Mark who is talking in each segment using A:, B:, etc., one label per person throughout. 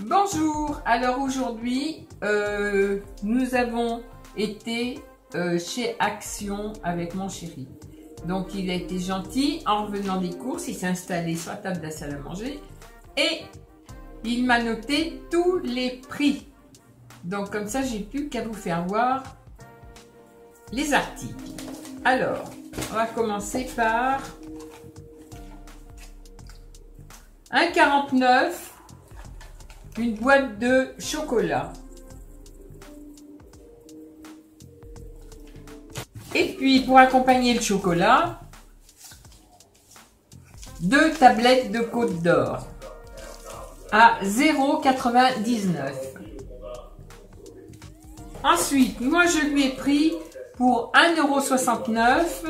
A: Bonjour, alors aujourd'hui nous avons été chez Action avec mon chéri. Donc il a été gentil, en revenant des courses, il s'est installé sur la table de la salle à manger et il m'a noté tous les prix. Donc comme ça j'ai plus qu'à vous faire voir les articles. Alors on va commencer par 1,49 €. Une boîte de chocolat. Et puis, pour accompagner le chocolat, 2 tablettes de Côte d'Or à 0,99 €. Ensuite, moi, je lui ai pris pour 1,69 €.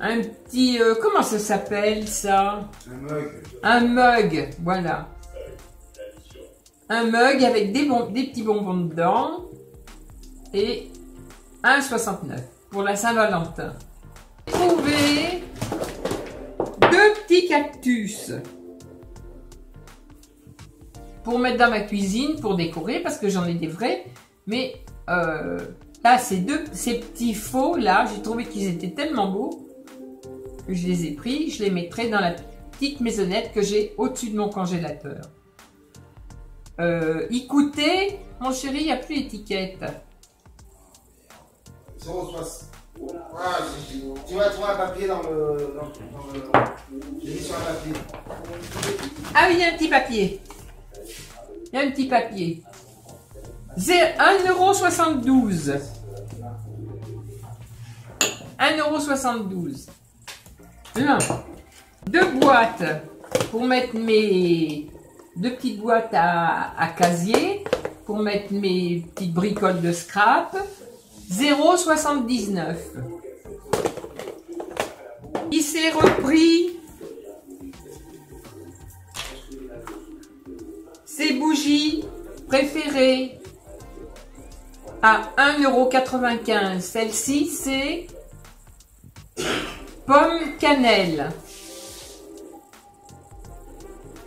A: Un petit... comment ça s'appelle, ça?
B: Un mug.
A: Un mug, voilà. Un mug avec des petits bonbons dedans. Et 1,69 € pour la Saint-Valentin. J'ai trouvé 2 petits cactus. Pour mettre dans ma cuisine, pour décorer, parce que j'en ai des vrais. Mais là, ces petits faux, là, j'ai trouvé qu'ils étaient tellement beaux. Je les ai pris, je les mettrai dans la petite maisonnette que j'ai au-dessus de mon congélateur. Il coûtait, mon chéri, il n'y a plus d'étiquette.
B: 0,60. Ah, tu vas trouver un papier dans le... J'ai mis sur un papier.
A: Ah oui, il y a un petit papier. Il y a un petit papier. 1,72 €. 1,72 €. 2 boîtes pour mettre mes 2 petites boîtes à casier pour mettre mes petites bricoles de scrap. 0,79 €. Il s'est repris ses bougies préférées à 1,95 €. Celle-ci, c'est pomme cannelle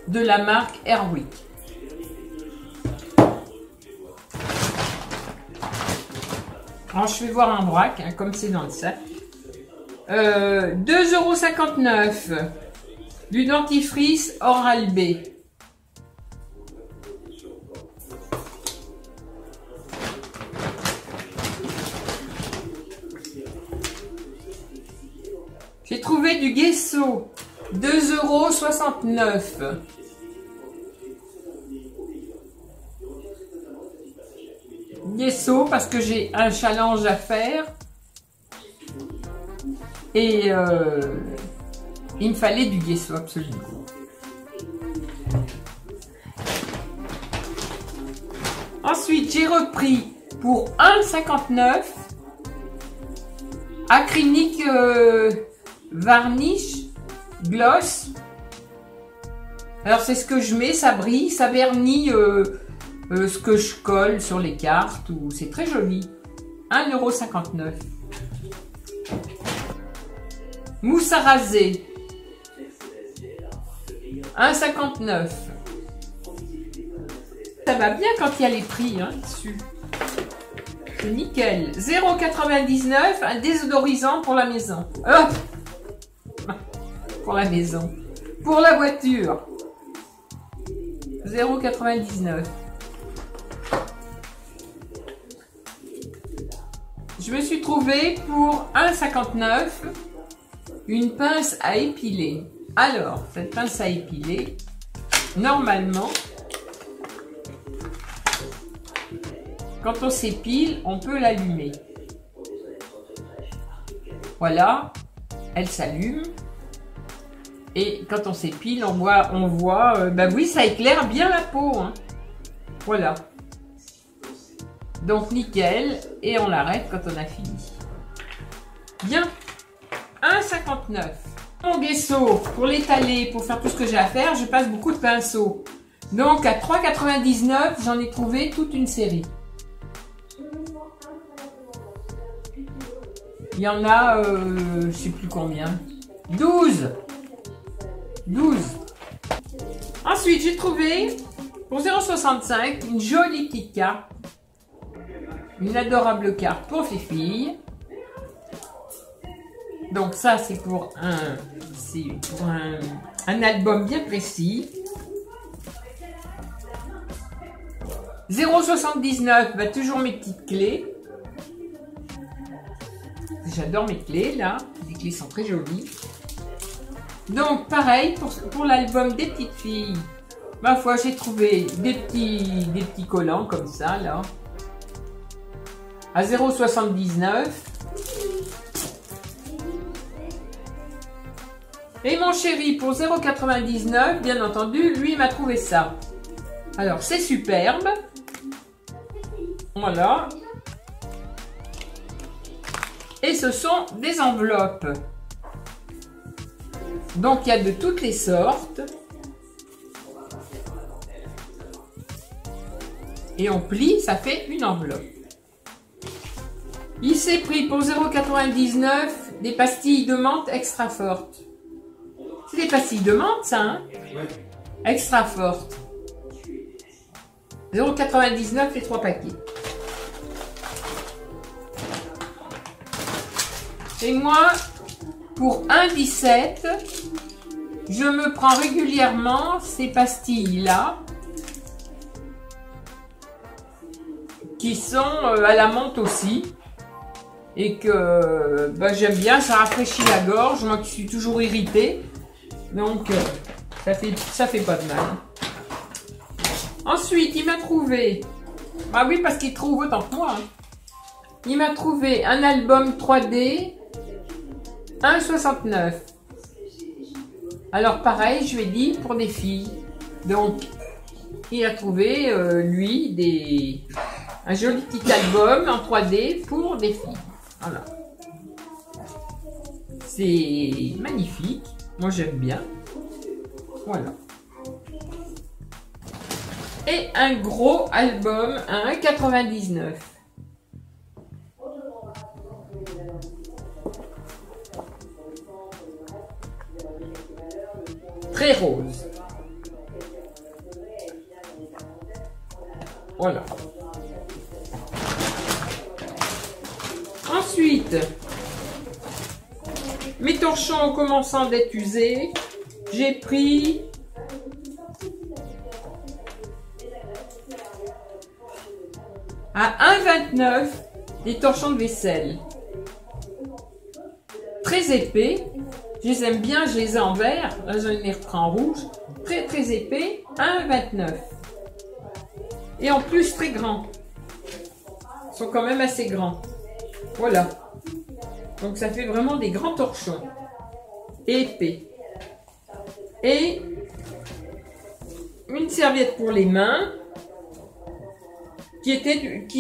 A: de la marque Airwick. Alors je vais voir en vrac, hein, comme c'est dans le sac. 2,59 € du dentifrice Oral-B. J'ai trouvé du Guesso, 2,69 €. Guesso parce que j'ai un challenge à faire et il me fallait du Guesso absolument. Ensuite, j'ai repris pour 1,59 € acrylique varnish gloss. Alors c'est ce que je mets, ça brille, ça vernit ce que je colle sur les cartes, ou c'est très joli. 1,59 €. Mousse à raser 1,59 €. Ça va bien quand il y a les prix hein, dessus. C'est nickel. 0,99 €, un désodorisant pour la maison. Pour la maison. Pour la voiture. 0,99 €. Je me suis trouvé pour 1,59 € une pince à épiler. Alors, cette pince à épiler, normalement, quand on s'épile, on peut l'allumer. Voilà, elle s'allume. Et quand on s'épile, on voit, bah oui, ça éclaire bien la peau. Hein. Voilà. Donc nickel, et on l'arrête quand on a fini. Bien, 1,59 €. Mon Guesso, pour l'étaler, pour faire tout ce que j'ai à faire, je passe beaucoup de pinceaux. Donc à 3,99 €, j'en ai trouvé toute une série. Il y en a, je sais plus combien. 12. Ensuite, j'ai trouvé pour 0,65 une jolie petite carte. Une adorable carte pour les filles. Donc ça, c'est pour un album bien précis. 0,79, bah, toujours mes petites clés. J'adore mes clés là, les clés sont très jolies. Donc pareil pour l'album des petites filles. Ma foi, j'ai trouvé des petits collants comme ça là. À 0,79. Et mon chéri pour 0,99, bien entendu, lui m'a trouvé ça. Alors c'est superbe. Voilà. Et ce sont des enveloppes. Donc il y a de toutes les sortes. Et on plie, ça fait une enveloppe. Il s'est pris pour 0,99 des pastilles de menthe extra fortes. C'est des pastilles de menthe, ça, hein?
B: Ouais.
A: Extra fortes. 0,99 les 3 paquets. Et moi, pour 1,17, je me prends régulièrement ces pastilles-là, qui sont à la menthe aussi, et que bah, j'aime bien, ça rafraîchit la gorge, moi qui suis toujours irritée, donc ça fait pas de mal. Ensuite, il m'a trouvé, ah oui parce qu'il trouve autant que moi, hein. Il m'a trouvé un album 3D 1,69. Alors pareil, je lui ai dit pour des filles. Donc, il a trouvé, lui, un joli petit album en 3D pour des filles. Voilà. C'est magnifique. Moi, j'aime bien. Voilà. Et un gros album à 1,99. Très rose. Voilà. Ensuite, mes torchons commençant d'être usés, j'ai pris à 1,29 des torchons de vaisselle. Très épais. Je les aime bien, je les ai en vert. Là, j'en ai repris en rouge. Très très épais, 1,29. Et en plus très grands. Ils sont quand même assez grands. Voilà. Donc ça fait vraiment des grands torchons. Épais. Et une serviette pour les mains. Qui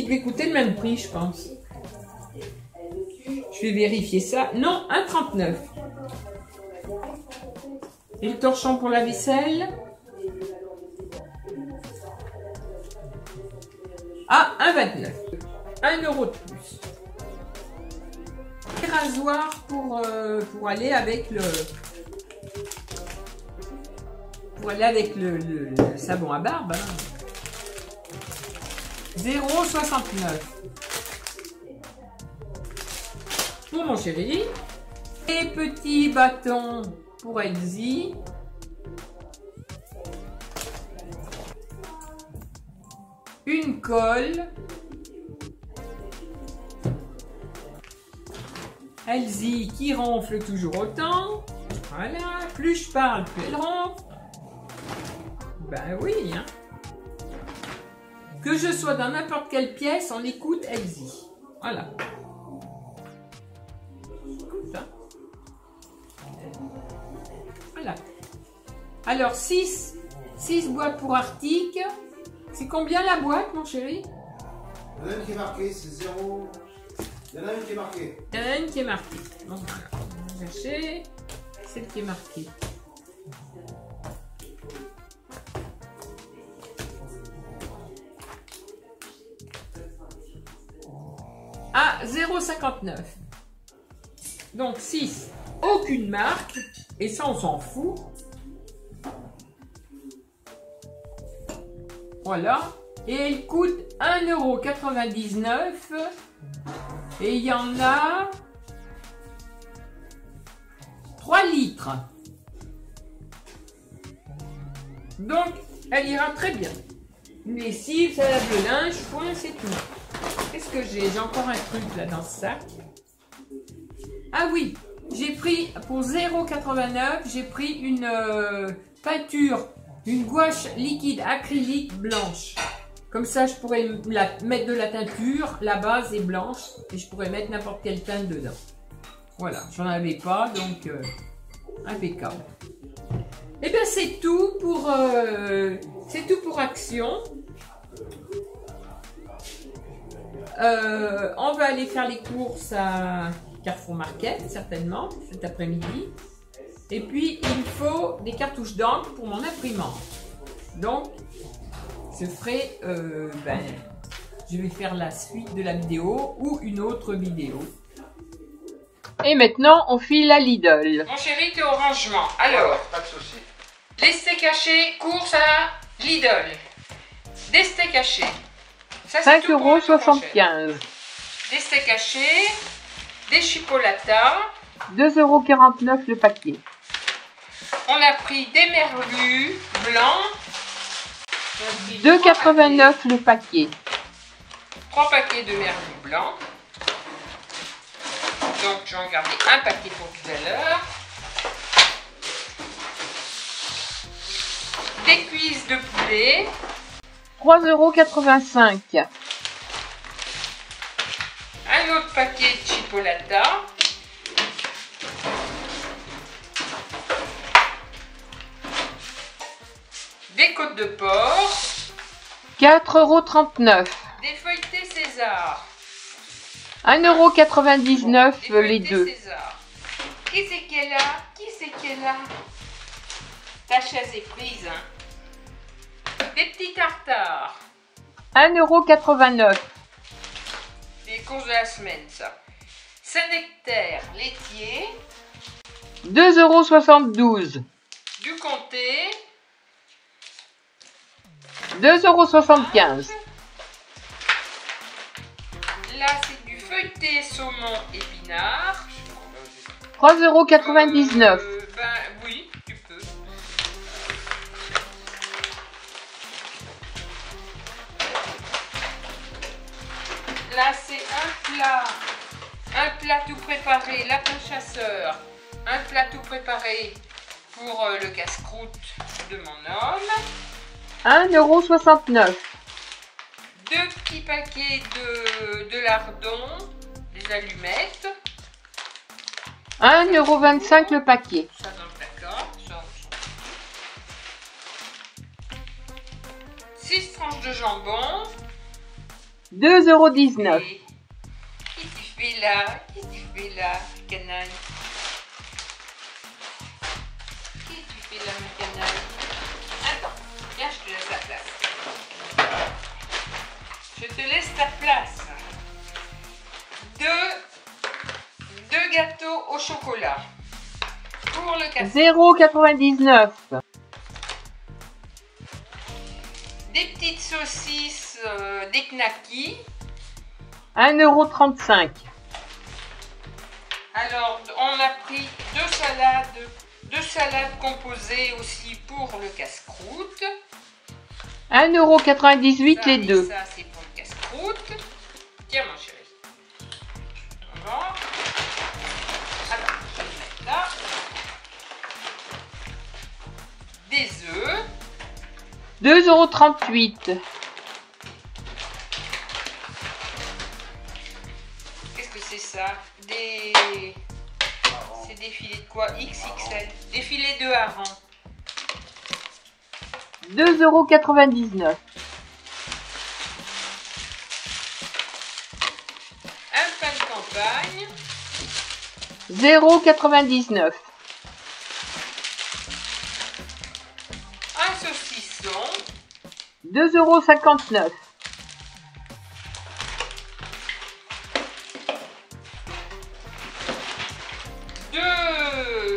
A: devait coûter le même prix, je pense. Je vais vérifier ça. Non, 1,39. Et le torchon pour la vaisselle. Ah, 1,29. 1 € de plus. Et rasoir pour aller avec le savon à barbe. Hein. 0,69. Pour mon chéri. Et petit bâton pour Elsie. Une colle. Elsie qui ronfle toujours autant. Voilà. Plus je parle, plus elle ronfle. Ben oui, hein. Que je sois dans n'importe quelle pièce, on écoute Elsie. Voilà. Ça. Voilà. Alors, 6 boîtes pour Arctic. C'est combien la boîte, mon chéri?
B: Il y en a une qui est marquée, c'est 0. Il y en a une qui est marquée.
A: Il y en a une qui est marquée. Donc, voilà. On va chercher celle qui est marquée. À 0,59. Donc 6, aucune marque. Et ça, on s'en fout. Voilà. Et elle coûte 1,99 €. Et il y en a 3 litres. Donc, elle ira très bien. Une lessive, ça lave le linge, point, c'est tout. Qu'est-ce que j'ai? J'ai encore un truc là dans ce sac. Ah oui, j'ai pris pour 0,89 €, j'ai pris une peinture, une gouache liquide acrylique blanche. Comme ça, je pourrais mettre de la teinture, la base est blanche et je pourrais mettre n'importe quelle teinte dedans. Voilà, j'en avais pas, donc impeccable. Et bien c'est tout pour Action. On va aller faire les courses à Carrefour Market, certainement, cet après-midi. Et puis, il faut des cartouches d'encre pour mon imprimante. Donc, je ferai, je vais faire la suite de la vidéo ou une autre vidéo. Et maintenant, on file à Lidl. Mon chéri, t'es au rangement. Alors,
B: pas de souci.
A: Les steaks hachés, course à Lidl. Des steaks hachés.
C: 5,75 €.
A: Des steaks hachés, des chipolatas.
C: 2,49 € le paquet.
A: On a pris des merlus blancs.
C: 2,89 € le paquet.
A: 3 paquets de merlus blancs. Donc j'en gardais un paquet pour tout à l'heure. Des cuisses de poulet.
C: 3,85 €.
A: Un autre paquet de chipolata. Des côtes de porc.
C: 4,39 €.
A: Des feuilletés César.
C: 1,99 € les deux.
A: César. Qui c'est qui est là? Qui c'est qui est là? Ta chaise est prise. Hein? Des petits tartares.
C: 1,89 €.
A: Des courses de la semaine, ça. Saint-Nectaire laitier.
C: 2,72 €.
A: Du comté.
C: 2,75 €.
A: Là, c'est du feuilleté saumon épinard.
C: 3,99 €.
A: Ben oui, tu peux. Là, c'est un plat tout préparé, lapin chasseur. Un plat tout préparé pour le casse-croûte de mon homme.
C: 1,69 €.
A: 2 petits paquets de lardons, des allumettes.
C: 1,25 € le paquet.
A: Ça, donc d'accord. 6 tranches de jambon.
C: 2,19 €.
A: Qu'est-ce que tu fais là? Qu'est-ce que tu fais là, canaille? Qu'est-ce que tu fais là, ma canaille? Attends, viens, je te laisse la place. Je te laisse ta place. Deux gâteaux au chocolat. Pour le café.
C: 0,99 €.
A: Des petites saucisses, des knackis.
C: 1,35 €.
A: Alors, on a pris deux salades composées aussi pour le casse-croûte.
C: 1,98 € les deux.
A: Ça, c'est pour le casse-croûte. Tiens, mon chéri. Voilà. Attends, je vais le mettre là. Des œufs.
C: 2,38 €.
A: Qu'est-ce que c'est ça? C'est des filets de quoi? XXL. Des filets de hareng.
C: 2,99 €.
A: Un pain de campagne.
C: 0,99 €.
A: Un saucisson.
C: 2,59 €.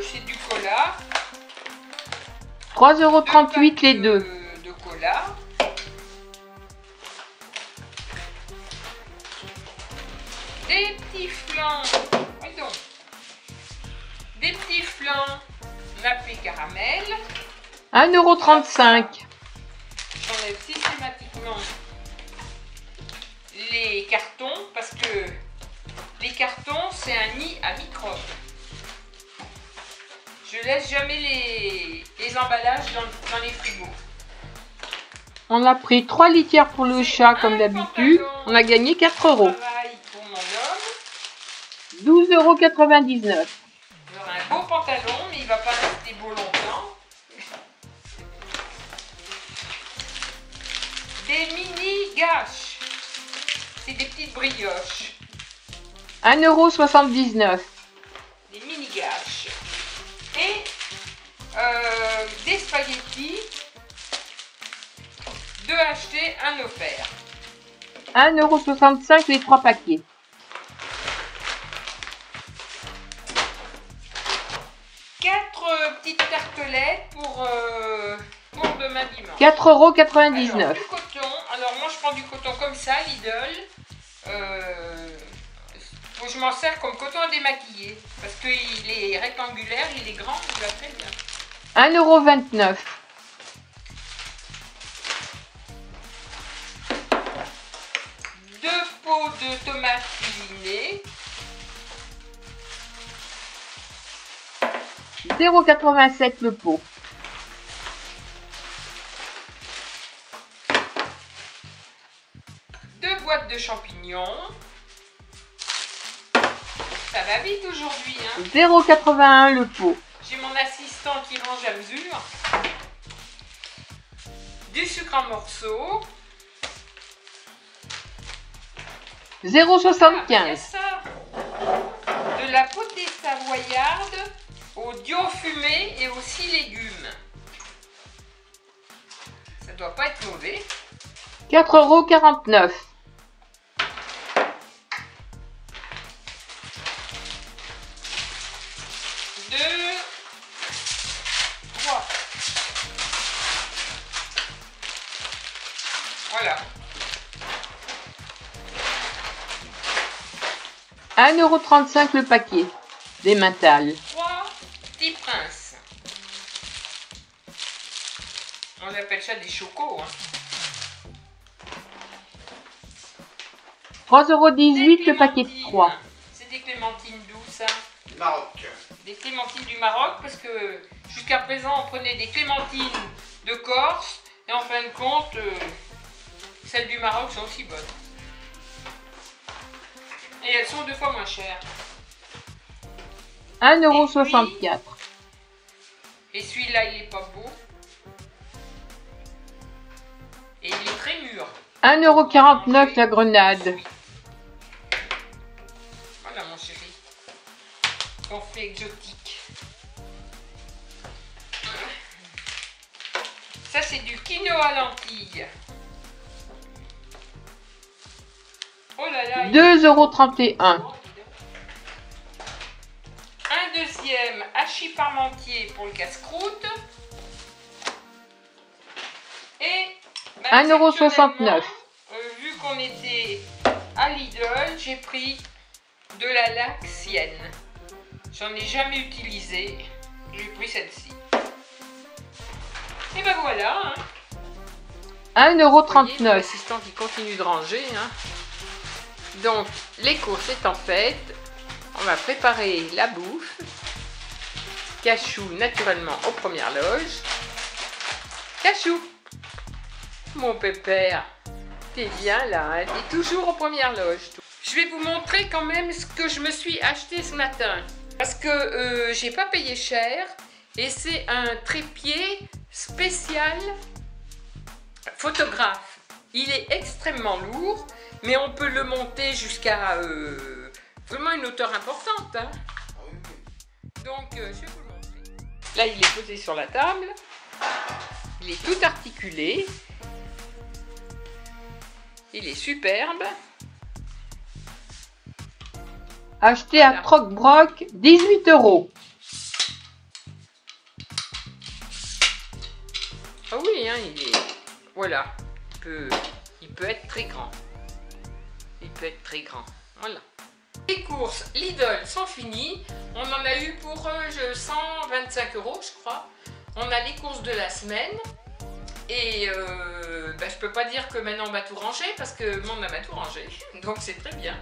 A: C'est du cola.
C: 3,38 € les deux.
A: De cola. plein nappé caramel.
C: 1,35 €.
A: J'enlève systématiquement les cartons parce que les cartons c'est un nid à microbes. Je laisse jamais les emballages dans les frigos.
C: On a pris 3 litières pour le chat comme d'habitude. On a gagné 4 €.
A: Pareil pour mon homme.
C: 12,99 €.
A: Il aura un beau pantalon, mais il va pas rester beau longtemps. Des mini gâches. C'est des petites brioches.
C: 1,79 €.
A: Des mini gâches. Et des spaghettis. 2 achetés, 1 offert.
C: 1,65 € les 3 paquets.
A: 4 petites tartelettes pour demain dimanche.
C: 4,99
A: Alors,
C: €.
A: du coton. Alors, moi, je prends du coton comme ça, Lidl. Je m'en sers comme coton à démaquiller. Parce qu'il est rectangulaire, il est grand, il va très bien.
C: 1,29 €.
A: 2 pots de tomates cuisinées.
C: 0,87 € le pot.
A: 2 boîtes de champignons. Ça va vite aujourd'hui, hein.
C: 0,81 € le pot.
A: J'ai mon assistant qui range à mesure. Du sucre en morceaux.
C: 0,75
A: Il y a ça. De la potée savoyarde au dio fumé et aux 6 légumes. Ça doit pas être mauvais.
C: 4,49 €.
A: 2, 3. Voilà.
C: 1,35 € le paquet. Des mentales.
A: 3 petits princes. On appelle ça des chocos. Hein.
C: 3,18 € le paquet de 3.
A: C'est des clémentines douces, ça.
B: Du Maroc.
A: Des clémentines du Maroc, parce que jusqu'à présent, on prenait des clémentines de Corse, et en fin de compte, celles du Maroc sont aussi bonnes. Et elles sont 2 fois moins chères.
C: 1,64 €.
A: Et celui-là, il est pas beau. Et il est très mûr.
C: 1,49 € la grenade.
A: Voilà, mon chéri. On fait exotique. Ça, c'est du quinoa lentilles. Oh là là.
C: 2,31 €.
A: Un deuxième hachis parmentier pour le casse-croûte. Et
C: 1,69 €.
A: Vu qu'on était à Lidl, j'ai pris de la Laxienne. J'en ai jamais utilisé. J'ai pris celle-ci. Et ben voilà. Hein.
C: 1,39 €.
A: L'assistant qui continue de ranger. Hein. Donc, les courses étant faites, on va préparer la bouffe. Cachou, naturellement, aux premières loges. Cachou, mon pépère, t'es bien là, hein, t'es toujours aux premières loges. Je vais vous montrer quand même ce que je me suis acheté ce matin. Parce que j'ai pas payé cher. Et c'est un trépied spécial photographe. Il est extrêmement lourd, mais on peut le monter jusqu'à vraiment une hauteur importante. Hein. Donc, je vais vous le montrer. Là, il est posé sur la table. Il est tout articulé. Il est superbe.
C: Acheté à Croc-Broc, 18 €.
A: Ah oui, hein, il est... Voilà. Il peut être très grand. Il peut être très grand. Voilà. Les courses Lidl sont finies. On en a eu pour 125 €, je crois. On a les courses de la semaine. Et je peux pas dire que maintenant on va tout ranger parce que mon homme a tout rangé. Donc c'est très bien.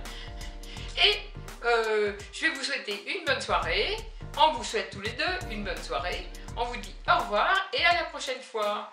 A: Et je vais vous souhaiter une bonne soirée. On vous souhaite tous les deux une bonne soirée. On vous dit au revoir et à la prochaine fois.